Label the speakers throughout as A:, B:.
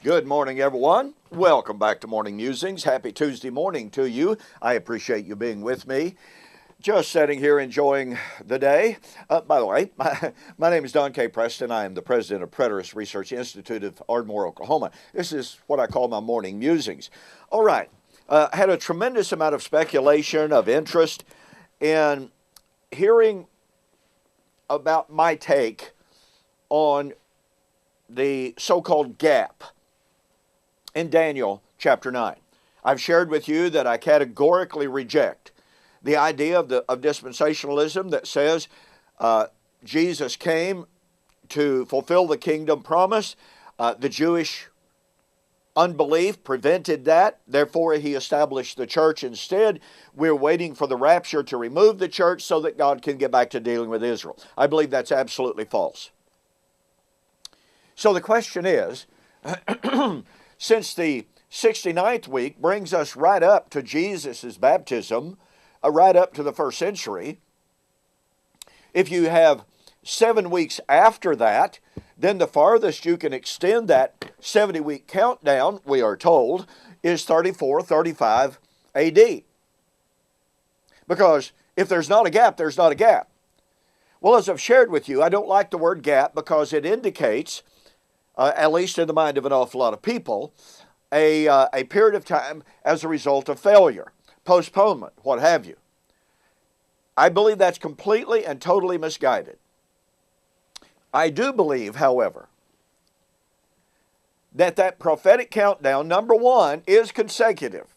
A: Good morning, everyone. Welcome back to Morning Musings. Happy Tuesday morning to you. I appreciate you being with me. Just sitting here enjoying the day. By the way, my name is Don K. Preston. I am the president of Preterist Research Institute of Ardmore, Oklahoma. This is what I call my Morning Musings. All right. Had a tremendous amount of speculation, of interest in hearing about my take on the so-called gap in Daniel chapter 9. I've shared with you that I categorically reject the idea of dispensationalism that says Jesus came to fulfill the kingdom promise. The Jewish unbelief prevented that. Therefore, he established the church instead. We're waiting for the rapture to remove the church so that God can get back to dealing with Israel. I believe that's absolutely false. So the question is, since the 69th week brings us right up to Jesus' baptism, right up to the first century, if you have 7 weeks after that, then the farthest you can extend that 70-week countdown, we are told, is 34-35 AD. Because if there's not a gap, there's not a gap. Well, as I've shared with you, I don't like the word gap because it indicates, at least in the mind of an awful lot of people, a period of time as a result of failure, postponement, what have you. I believe that's completely and totally misguided. I do believe, however, that prophetic countdown, number one, is consecutive.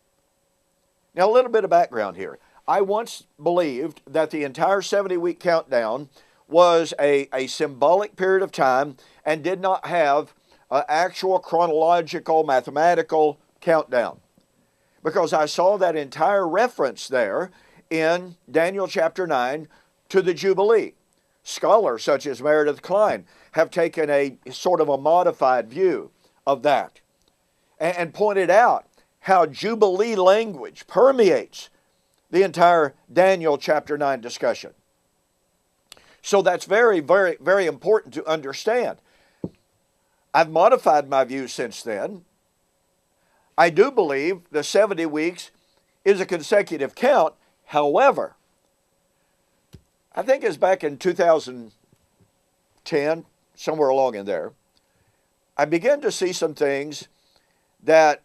A: Now, a little bit of background here. I once believed that the entire 70-week countdown was a symbolic period of time and did not have actual chronological, mathematical countdown. Because I saw that entire reference there in Daniel chapter 9 to the Jubilee. Scholars such as Meredith Kline have taken a sort of a modified view of that and pointed out how Jubilee language permeates the entire Daniel chapter 9 discussion. So that's very, very, very important to understand. I've modified my view since then. I do believe the 70 weeks is a consecutive count. However, I think it's back in 2010, somewhere along in there, I began to see some things that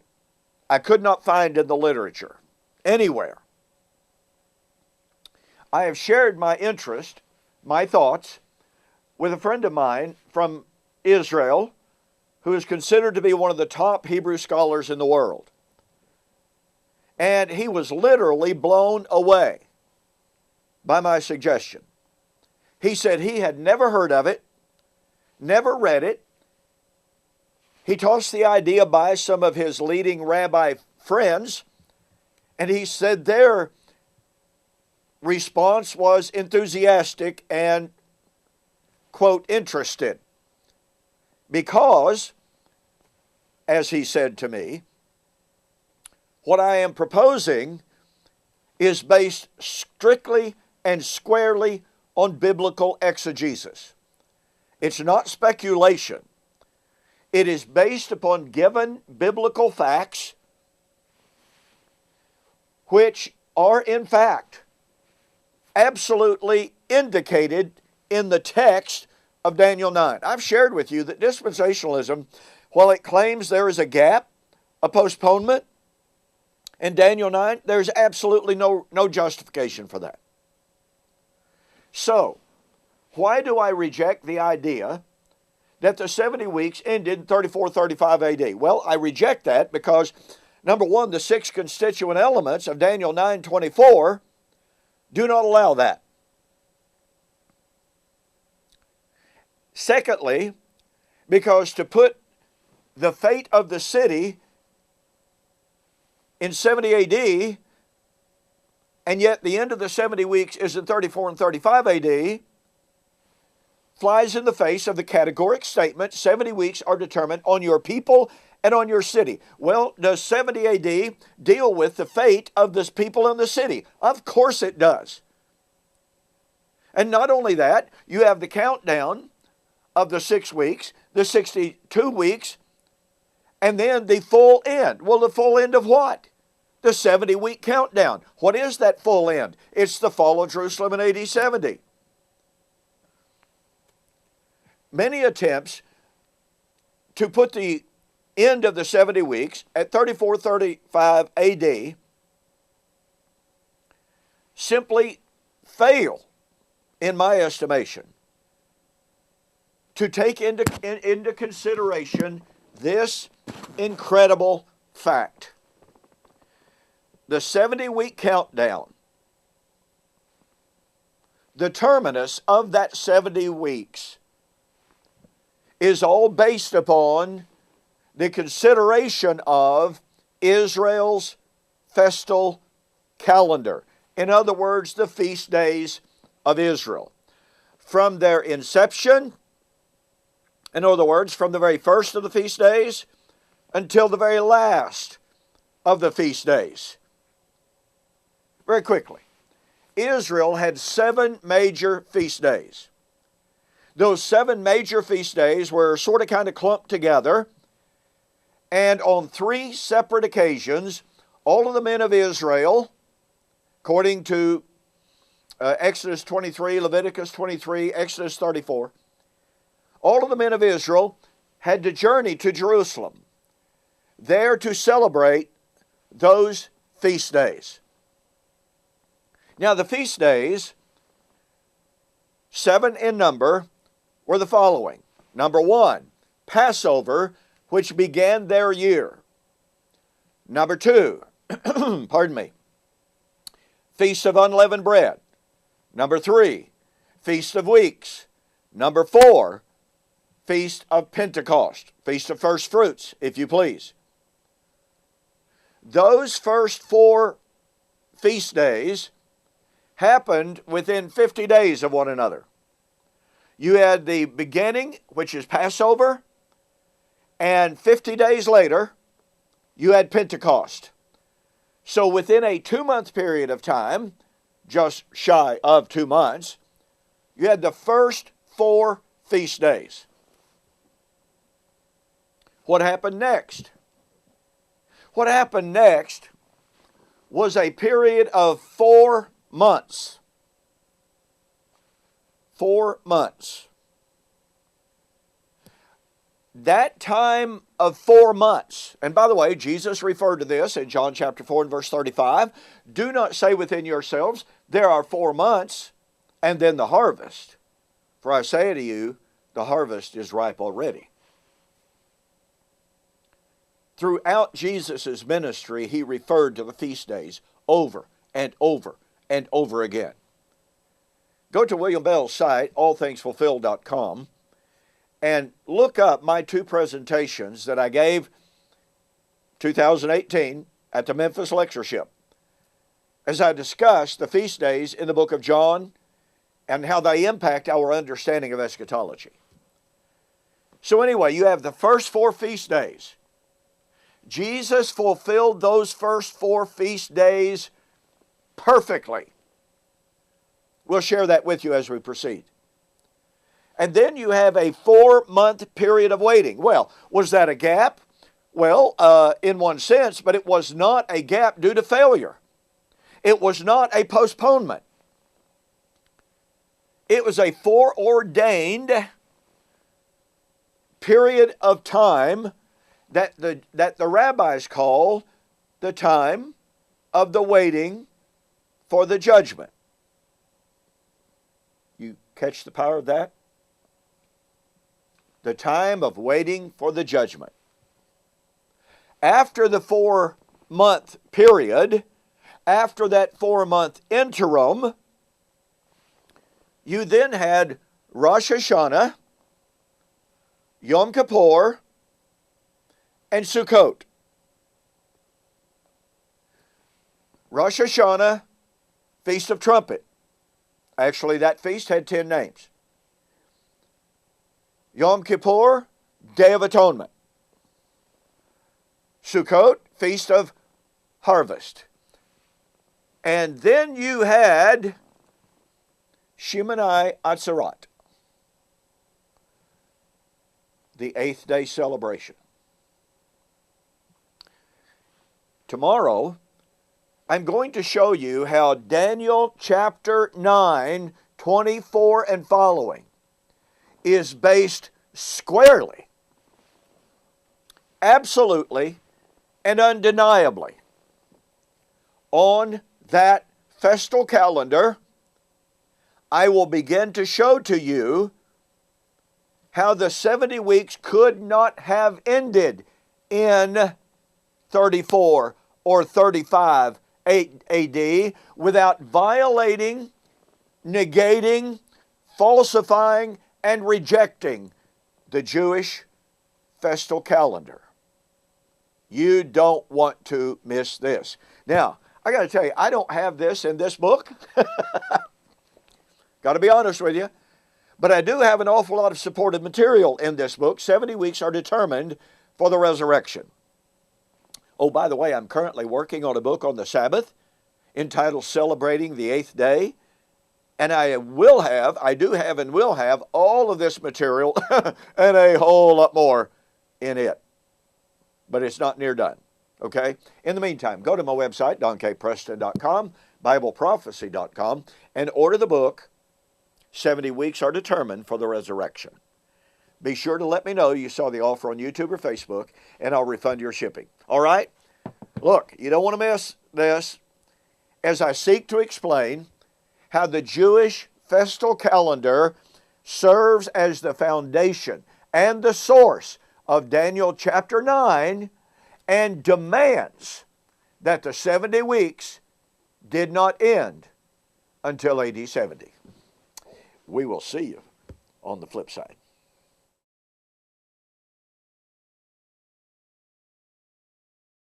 A: I could not find in the literature anywhere. I have shared my interest, my thoughts, with a friend of mine from Israel who is considered to be one of the top Hebrew scholars in the world. And he was literally blown away by my suggestion. He said he had never heard of it, never read it. He tossed the idea by some of his leading rabbi friends, and he said their response was enthusiastic and, quote, interested. Because, as he said to me, what I am proposing is based strictly and squarely on biblical exegesis. It's not speculation. It is based upon given biblical facts which are in fact absolutely indicated in the text of Daniel 9. I've shared with you that dispensationalism, while it claims there is a gap, a postponement, in Daniel 9, there's absolutely no justification for that. So, why do I reject the idea that the 70 weeks ended in 34-35 AD? Well, I reject that because, number one, the 6 constituent elements of Daniel 9:24 do not allow that. Secondly, because to put the fate of the city in 70 AD, and yet the end of the 70 weeks is in 34 and 35 AD, flies in the face of the categoric statement, 70 weeks are determined on your people and on your city. Well, does 70 AD deal with the fate of this people in the city? Of course it does. And not only that, you have the countdown of the 6 weeks, the 62 weeks, And then the full end. Well, the full end of what? The 70-week countdown. What is that full end? It's the fall of Jerusalem in AD 70. Many attempts to put the end of the 70 weeks at 34-35 AD simply fail, in my estimation, to take into consideration this incredible fact. The 70-week countdown, the terminus of that 70 weeks, is all based upon the consideration of Israel's festal calendar. In other words, the feast days of Israel. From their inception, in other words, from the very first of the feast days until the very last of the feast days. Very quickly, Israel had 7 major feast days. Those 7 major feast days were sort of kind of clumped together, and on 3 separate occasions, all of the men of Israel, according to Exodus 23, Leviticus 23, Exodus 34, all of the men of Israel had to journey to Jerusalem, there to celebrate those feast days. Now, the feast days, 7 in number, were the following. Number 1, Passover, which began their year. Number 2, pardon me, Feast of Unleavened Bread. Number 3, Feast of Weeks. Number 4, Feast of Pentecost, Feast of First Fruits, if you please. Those first 4 feast days happened within 50 days of one another. You had the beginning, which is Passover, and 50 days later, you had Pentecost. So within a 2-month period of time, just shy of 2 months, you had the first 4 feast days. What happened next? What happened next was a period of 4 months. 4 months. That time of 4 months, and by the way, Jesus referred to this in John chapter 4 and verse 35, do not say within yourselves, there are 4 months, and then the harvest. For I say to you, the harvest is ripe already. Throughout Jesus' ministry, he referred to the feast days over and over and over again. Go to William Bell's site, allthingsfulfilled.com, and look up my 2 presentations that I gave 2018 at the Memphis Lectureship, as I discussed the feast days in the book of John and how they impact our understanding of eschatology. So anyway, you have the first 4 feast days. Jesus fulfilled those first 4 feast days perfectly. We'll share that with you as we proceed. And then you have a 4-month period of waiting. Well, was that a gap? Well, in one sense, but it was not a gap due to failure. It was not a postponement. It was a foreordained period of time that the rabbis call the time of the waiting for the judgment. You catch the power of that? The time of waiting for the judgment. After the 4-month period, after that 4-month interim, you then had Rosh Hashanah, Yom Kippur, and Sukkot. Rosh Hashanah, Feast of Trumpet. Actually, that feast had 10 names. Yom Kippur, Day of Atonement. Sukkot, Feast of Harvest. And then you had Shemini Atzerat, the 8th day celebration. tomorrow, I'm going to show you how Daniel chapter 9, 24 and following is based squarely, absolutely, and undeniably on that festal calendar. I will begin to show to you how the 70 weeks could not have ended in 34 or 35 AD without violating, negating, falsifying, and rejecting the Jewish Festal Calendar. You don't want to miss this. Now, I got to tell you, I don't have this in this book. Got to be honest with you. But I do have an awful lot of supportive material in this book. 70 weeks are determined for the resurrection. Oh, by the way, I'm currently working on a book on the Sabbath entitled Celebrating the Eighth Day. And I do have and will have all of this material and a whole lot more in it. But it's not near done, okay? In the meantime, go to my website, donkpreston.com, bibleprophecy.com, and order the book, 70 Weeks Are Determined for the Resurrection. Be sure to let me know you saw the offer on YouTube or Facebook, and I'll refund your shipping. All right? Look, you don't want to miss this as I seek to explain how the Jewish Festal Calendar serves as the foundation and the source of Daniel chapter 9 and demands that the 70 weeks did not end until AD 70. We will see you on the flip side.